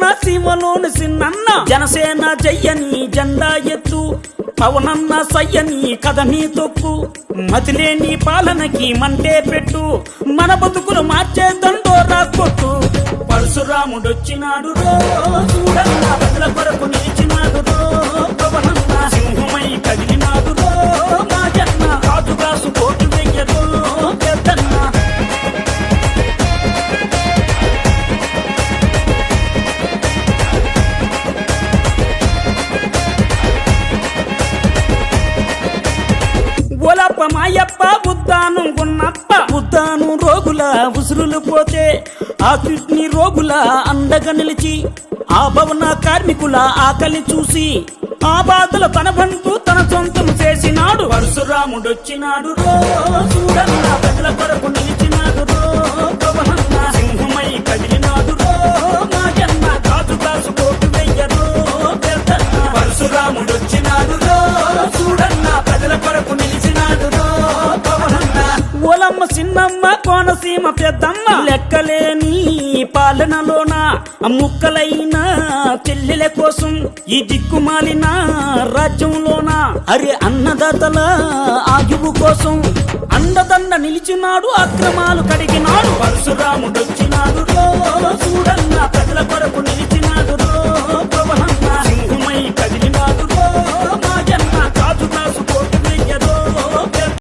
జగనన్న సీమలోని సిన్నన్న జనసేన జయ్యని జెండా ఎత్తు పవనన్న సయ్యని కథని తొక్కు మతిలేని పాలనకి మంటే పెట్టు మన బతుకులు మార్చే దండోరా కొట్టు పరశురాముడొచ్చినాడు రో చూడన్న ప్రజల కొరకు నిలిచినాడు రో పవనన్న సింహమై కదిలినాడు రో మా జన్న రాజుగాసు కోటు వెయ్యరు పెద్దన్న ఓలప్ప మాయప్ప బుద్ధాను గున్నప్ప బుద్ధాను రోగుల ఉసురులు పోతే ఆ కిడ్నీ రోగుల అండగా నిలిచి ఆ భవన కార్మికుల ఆకలి చూసి ఆ బాధలు తన బంటూ తన సొంతం చేసినాడు పరశురాముడొచ్చినాడు రో చూడన్న ప్రజల కొరకు నిలిచినాడు రో పవనన్న సింహమై కదిలినాడు రో మా జన్న కాసు కోటు వెయ్యరు పెద్దన్న పరశురాముడొచ్చినాడు రో చూడన్న ప్రజల కొరకు నిలిచినాడు రో పవనన్న ఓలమ్మ చిన్నమ్మ కోనసీమ పెద్దమ్మ లెక్కలేని పాలనలోన ముక్కలైన చెల్లెల కోసం ఈ దిక్కుమాలిన రాజ్యంలోన అరే అన్నదాతల ఆయువు కోసం అండదండ నిలిచినాడు అక్రమాలు కడిగినాడు పరశురాముడొచ్చినాడు రో చూడన్న ప్రజల కొరకు నిలిచి